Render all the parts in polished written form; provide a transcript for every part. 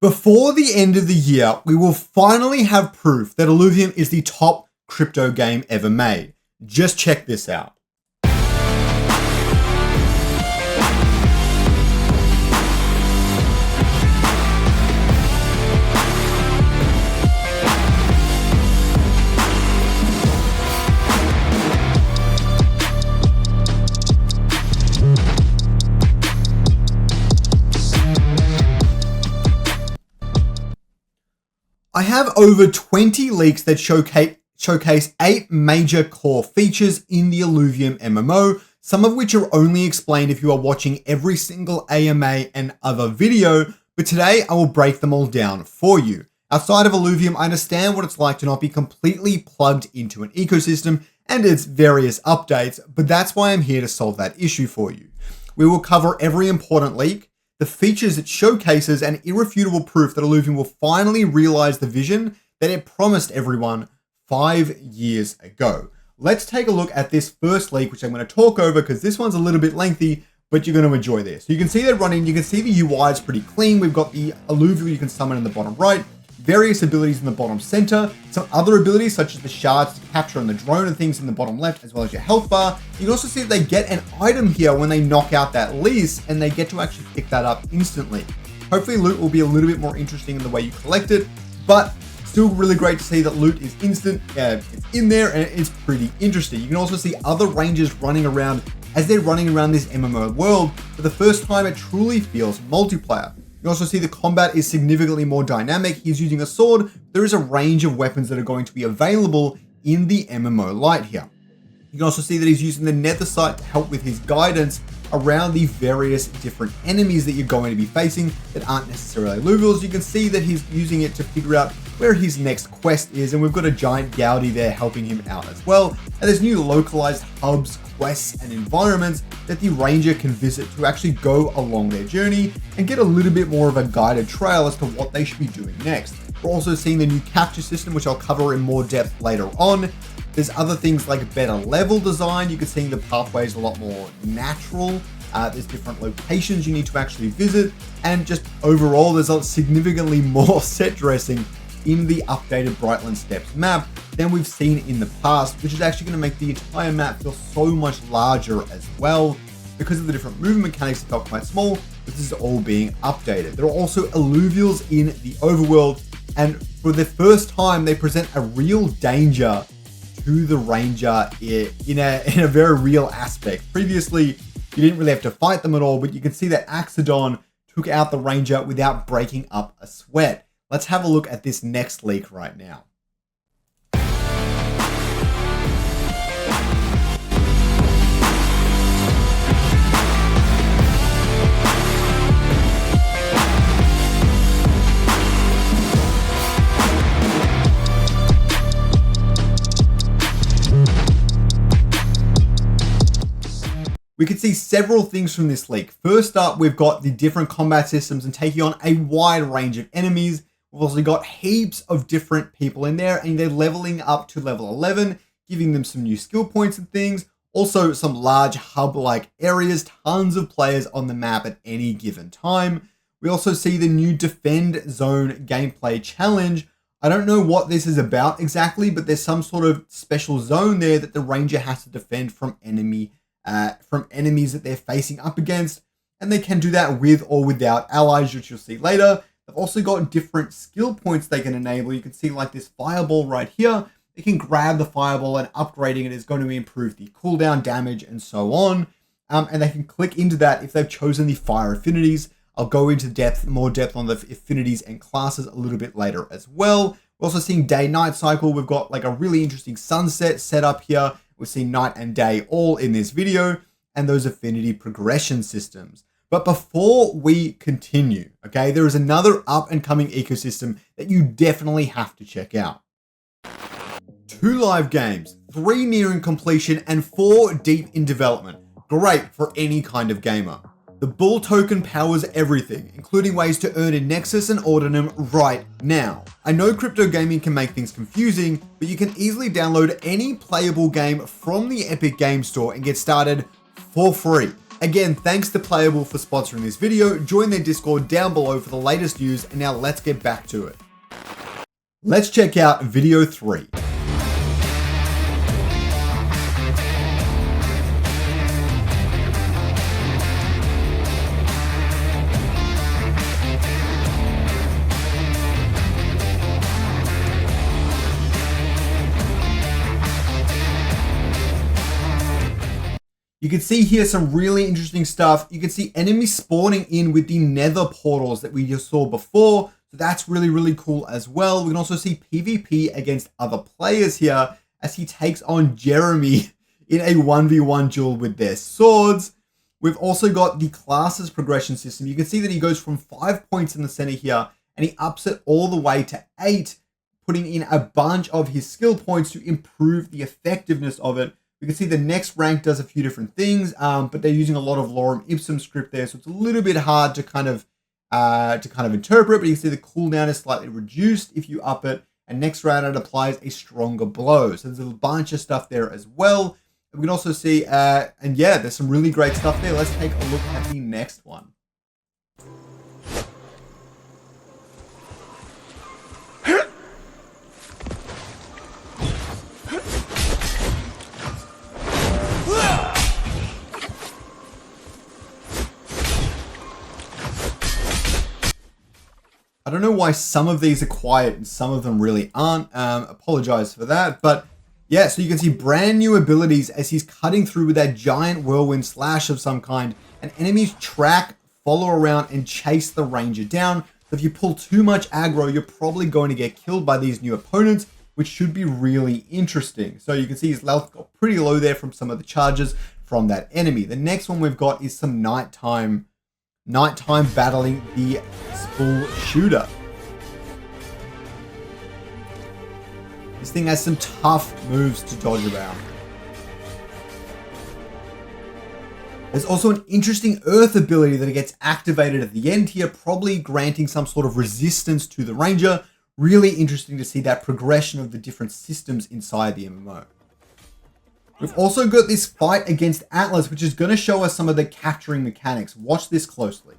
Before the end of the year, we will finally have proof that Illuvium is the top crypto game ever made. Just check this out. I have over 20 leaks that showcase 8 major core features in the Illuvium MMO, some of which are only explained if you are watching every single AMA and other video, but today I will break them all down for you. Outside of Illuvium, I understand what it's like to not be completely plugged into an ecosystem and its various updates, but that's why I'm here to solve that issue for you. We will cover every important leak, the features it showcases, and irrefutable proof that Illuvium will finally realize the vision that it promised everyone 5 years ago. Let's take a look at this first leak, which I'm going to talk over because this one's a little bit lengthy, but you're going to enjoy this. So you can see that running, you can see the UI is pretty clean. We've got the Illuvium you can summon in the bottom right, various abilities in the bottom center, some other abilities such as the shards to capture on the drone and things in the bottom left, as well as your health bar. You can also see that they get an item here when they knock out that lease, and they get to actually pick that up instantly. Hopefully loot will be a little bit more interesting in the way you collect it, but still really great to see that loot is instant, it's in there, and it's pretty interesting. You can also see other rangers running around as they're running around this MMO world. For the first time, it truly feels multiplayer. You also see the combat is significantly more dynamic. He's using a sword. There is a range of weapons that are going to be available in the MMO light here. You can also see that he's using the nether site to help with his guidance around the various different enemies that you're going to be facing that aren't necessarily Illuvials. You can see that he's using it to figure out where his next quest is, and we've got a giant Gaudi there helping him out as well. And there's new localized hubs, quests, and environments that the ranger can visit to actually go along their journey and get a little bit more of a guided trail as to what they should be doing next. We're also seeing the new capture system, which I'll cover in more depth later on. There's other things like better level design. You can see the pathways a lot more natural. There's different locations you need to actually visit. And just overall, there's significantly more set dressing in the updated Brightland Steppes map than we've seen in the past, which is actually going to make the entire map feel so much larger as well. Because of the different movement mechanics, it felt quite small, but this is all being updated. There are also Illuvials in the overworld, and for the first time, they present a real danger to the ranger in a very real aspect. Previously, you didn't really have to fight them at all, but you can see that Axodon took out the ranger without breaking up a sweat. Let's have a look at this next leak right now. We can see several things from this leak. First up, we've got the different combat systems and taking on a wide range of enemies. We've also got heaps of different people in there, and they're leveling up to level 11, giving them some new skill points and things. Also, some large hub-like areas, tons of players on the map at any given time. We also see the new Defend Zone gameplay challenge. I don't know what this is about exactly, but there's some sort of special zone there that the ranger has to defend from enemies that they're facing up against, and they can do that with or without allies, which you'll see later. They've also got different skill points they can enable. You can see like this fireball right here. They can grab the fireball, and upgrading it is going to improve the cooldown damage and so on. And they can click into that if they've chosen the fire affinities. I'll go into more depth on the affinities and classes a little bit later as well. We're also seeing day-night cycle. We've got like a really interesting sunset set up here. We've seen night and day all in this video, and those affinity progression systems. But before we continue, okay, there is another up and coming ecosystem that you definitely have to check out. 2 live games, 3 nearing completion, and 4 deep in development. Great for any kind of gamer. The Bull token powers everything, including ways to earn in Nexus and Ordinum right now. I know crypto gaming can make things confusing, but you can easily download any playable game from the Epic Game Store and get started for free. Again, thanks to Playable for sponsoring this video. Join their Discord down below for the latest news, and now let's get back to it. Let's check out video 3. You can see here some really interesting stuff. You can see enemies spawning in with the nether portals that we just saw before. So that's really, really cool as well. We can also see PvP against other players here as he takes on Jeremy in a 1v1 duel with their swords. We've also got the classes progression system. You can see that he goes from 5 points in the center here and he ups it all the way to 8, putting in a bunch of his skill points to improve the effectiveness of it. We can see the next rank does a few different things, but they're using a lot of lorem ipsum script there, so it's a little bit hard to kind of interpret. But you can see the cooldown is slightly reduced if you up it, and next round it applies a stronger blow. So there's a bunch of stuff there as well. We can also see, and yeah, there's some really great stuff there. Let's take a look at the next one. I don't know why some of these are quiet and some of them really aren't. Apologize for that. But yeah, so you can see brand new abilities as he's cutting through with that giant whirlwind slash of some kind. And enemies track, follow around, and chase the ranger down. So if you pull too much aggro, you're probably going to get killed by these new opponents, which should be really interesting. So you can see his health got pretty low there from some of the charges from that enemy. The next one we've got is some nighttime battling the Spool Shooter. This thing has some tough moves to dodge around. There's also an interesting earth ability that gets activated at the end here, probably granting some sort of resistance to the ranger. Really interesting to see that progression of the different systems inside the MMO. We've also got this fight against Atlas, which is going to show us some of the capturing mechanics. Watch this closely.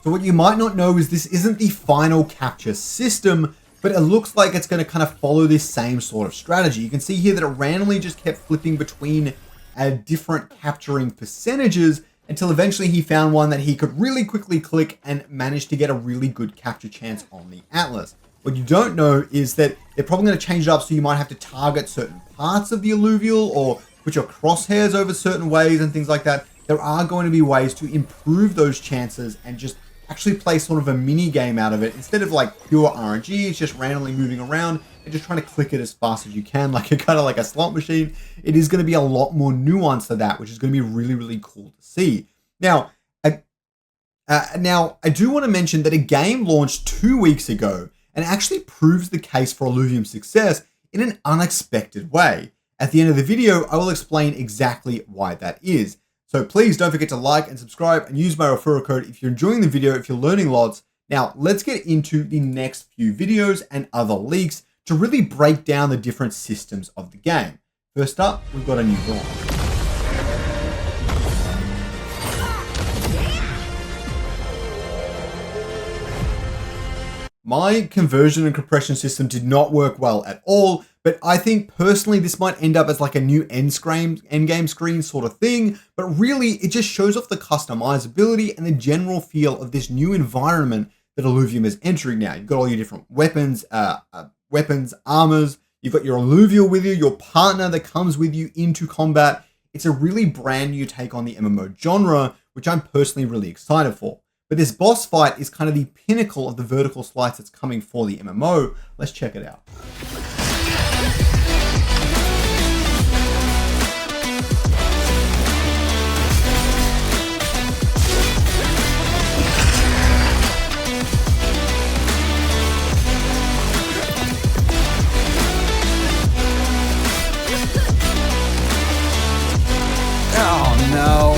So what you might not know is this isn't the final capture system, but it looks like it's going to kind of follow this same sort of strategy. You can see here that it randomly just kept flipping between different capturing percentages until eventually he found one that he could really quickly click and managed to get a really good capture chance on the Atlas. What you don't know is that they're probably going to change it up so you might have to target certain parts of the alluvial or put your crosshairs over certain ways and things like that. There are going to be ways to improve those chances and just actually play sort of a mini game out of it. Instead of like pure RNG, it's just randomly moving around and just trying to click it as fast as you can, like a slot machine. It is going to be a lot more nuanced to that, which is going to be really, really cool to see. Now, I do want to mention that a game launched 2 weeks ago and actually proves the case for Illuvium's success in an unexpected way. At the end of the video, I will explain exactly why that is. So please don't forget to like and subscribe and use my referral code if you're enjoying the video, if you're learning lots. Now, let's get into the next few videos and other leaks to really break down the different systems of the game. First up, we've got a new dawn. My conversion and compression system did not work well at all, but I think personally this might end up as like a new endgame screen sort of thing, but really it just shows off the customizability and the general feel of this new environment that Illuvium is entering now. You've got all your different weapons, armors, you've got your alluvial with you, your partner that comes with you into combat. It's a really brand new take on the MMO genre, which I'm personally really excited for. But this boss fight is kind of the pinnacle of the vertical slice that's coming for the MMO. Let's check it out. Oh no.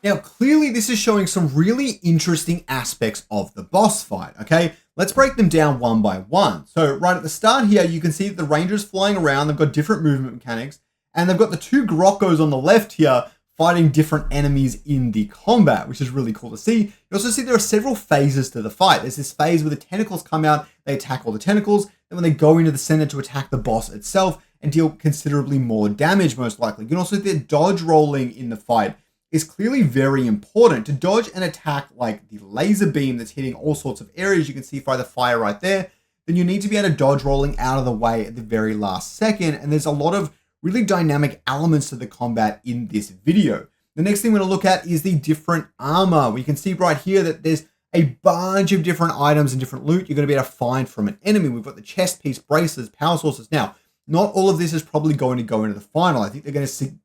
Now, clearly this is showing some really interesting aspects of the boss fight, okay? Let's break them down one by one. So right at the start here, you can see that the Ranger's flying around. They've got different movement mechanics, and they've got the two Grokkos on the left here fighting different enemies in the combat, which is really cool to see. You also see there are several phases to the fight. There's this phase where the tentacles come out, they attack all the tentacles, then when they go into the center to attack the boss itself and deal considerably more damage, most likely. You can also see the dodge rolling in the fight is clearly very important. To dodge an attack like the laser beam that's hitting all sorts of areas, you can see by the fire right there, then you need to be able to dodge rolling out of the way at the very last second, and there's a lot of really dynamic elements to the combat in this video. The next thing we're going to look at is the different armor. We can see right here that there's a bunch of different items and different loot you're going to be able to find from an enemy. We've got the chest piece, braces, power sources. Now, not all of this is probably going to go into the final. I think they're going to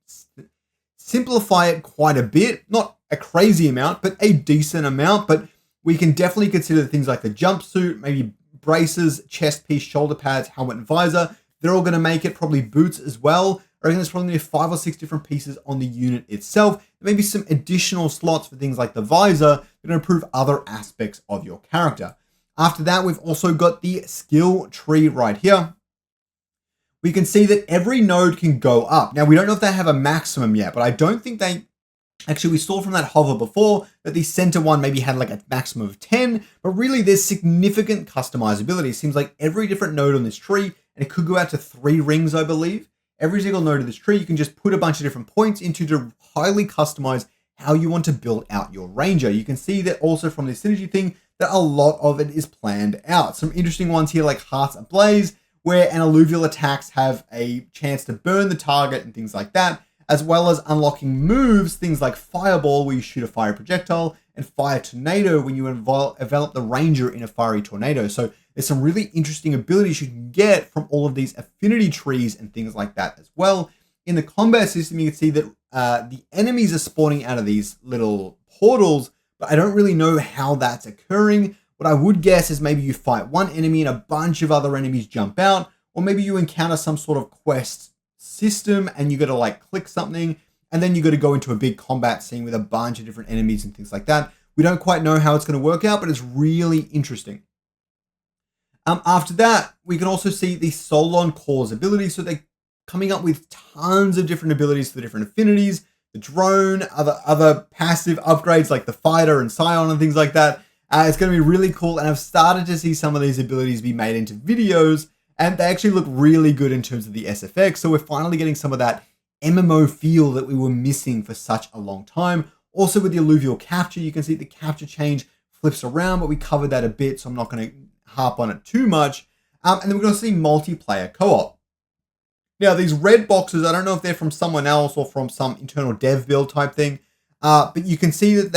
simplify it quite a bit. Not a crazy amount, but a decent amount. But we can definitely consider things like the jumpsuit, maybe braces, chest piece, shoulder pads, helmet and visor. They're all going to make it, probably boots as well. I reckon there's probably going to be 5 or 6 different pieces on the unit itself. Maybe some additional slots for things like the visor that are going to improve other aspects of your character. After that, we've also got the skill tree right here. We can see that every node can go up. Now, we don't know if they have a maximum yet, but I don't think they... Actually, we saw from that hover before that the center one maybe had like a maximum of 10, but really there's significant customizability. It seems like every different node on this tree, and it could go out to 3 rings, I believe. Every single node of this tree, you can just put a bunch of different points into to highly customize how you want to build out your Ranger. You can see that also from this synergy thing that a lot of it is planned out. Some interesting ones here like Hearts Ablaze, where an alluvial attacks have a chance to burn the target and things like that, as well as unlocking moves, things like Fireball, where you shoot a fire projectile, and Fire Tornado, when you envelop the Ranger in a fiery tornado. So there's some really interesting abilities you can get from all of these affinity trees and things like that as well. In the combat system, you can see that the enemies are spawning out of these little portals, but I don't really know how that's occurring. What I would guess is maybe you fight one enemy and a bunch of other enemies jump out, or maybe you encounter some sort of quest system and you got to like click something and then you got to go into a big combat scene with a bunch of different enemies and things like that. We don't quite know how it's going to work out, but it's really interesting. After that, we can also see the Solon Core's abilities. So they're coming up with tons of different abilities for the different affinities, the drone, other passive upgrades like the fighter and Scion and things like that. It's going to be really cool, and I've started to see some of these abilities be made into videos, and they actually look really good in terms of the SFX, so we're finally getting some of that MMO feel that we were missing for such a long time. Also with the alluvial capture, you can see the capture change flips around, but we covered that a bit, so I'm not going to harp on it too much. And then we're going to see multiplayer co-op. Now, these red boxes, I don't know if they're from someone else or from some internal dev build type thing, but you can see that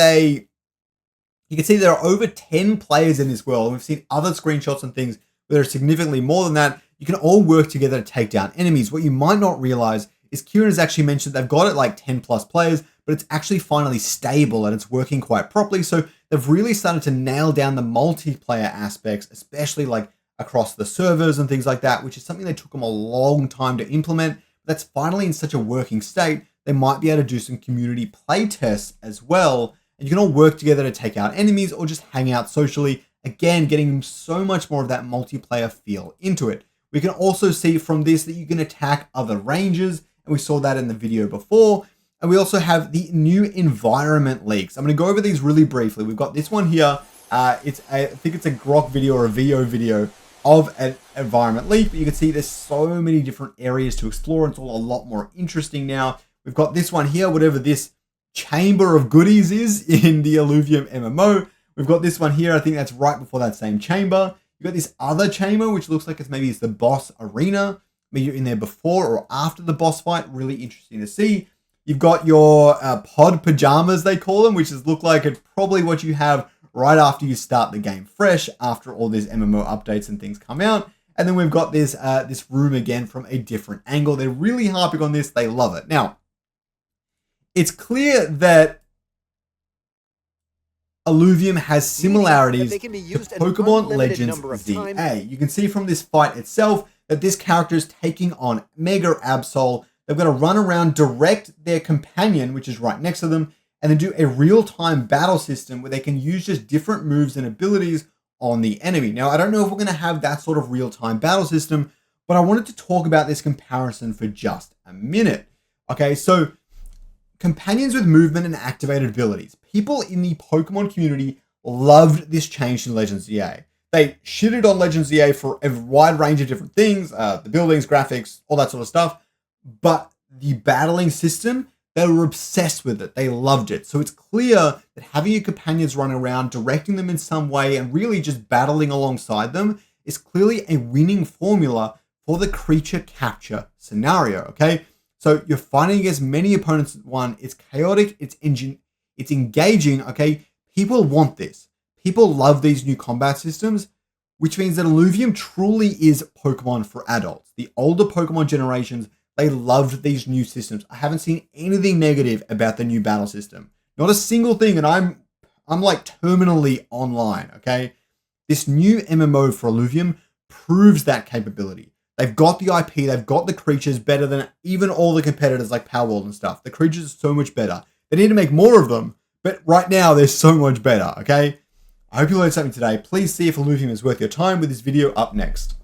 there are over 10 players in this world. And we've seen other screenshots and things where there are significantly more than that. You can all work together to take down enemies. What you might not realize is Kieran has actually mentioned they've got it like 10 plus players, but it's actually finally stable and it's working quite properly. So they've really started to nail down the multiplayer aspects, especially like across the servers and things like that, which is something that took them a long time to implement. But that's finally in such a working state. They might be able to do some community play tests as well. And you can all work together to take out enemies or just hang out socially. Again, getting so much more of that multiplayer feel into it. We can also see from this that you can attack other Rangers, and we saw that in the video before. And we also have the new environment leaks. I'm going to go over these really briefly. We've got this one here. I think it's a Grok video or a VO video of an environment leak, but you can see there's so many different areas to explore. It's all a lot more interesting now. We've got this one here, whatever this chamber of goodies is in the Illuvium MMO. We've got this one here. I think that's right before that same chamber. You've got this other chamber, which looks like it's the boss arena. Maybe you're in there before or after the boss fight. Really interesting to see. You've got your pod pajamas, they call them, which look like it's probably what you have right after you start the game fresh, after all these MMO updates and things come out. And then we've got this room again from a different angle. They're really harping on this. They love it. Now, it's clear that Illuvium has similarities to Pokemon Legends ZA. You can see from this fight itself that this character is taking on Mega Absol. They've got to run around, direct their companion, which is right next to them, and then do a real-time battle system where they can use just different moves and abilities on the enemy. Now, I don't know if we're going to have that sort of real-time battle system, but I wanted to talk about this comparison for just a minute. Okay, so companions with movement and activated abilities. People in the Pokemon community loved this change in Legends EA. They shitted on Legends EA for a wide range of different things, the buildings, graphics, all that sort of stuff. But the battling system, they were obsessed with it. They loved it. So it's clear that having your companions run around, directing them in some way, and really just battling alongside them is clearly a winning formula for the creature capture scenario, okay? So you're fighting against many opponents at one. It's chaotic. It's engaging, okay? People want this. People love these new combat systems, which means that Illuvium truly is Pokemon for adults. The older Pokemon generations, they loved these new systems. I haven't seen anything negative about the new battle system. Not a single thing, and I'm like terminally online, okay? This new MMO for Illuvium proves that capability. They've got the IP, they've got the creatures better than even all the competitors like Palworld and stuff. The creatures are so much better. They need to make more of them, but right now they're so much better, okay? I hope you learned something today. Please see if Illuvium is worth your time with this video up next.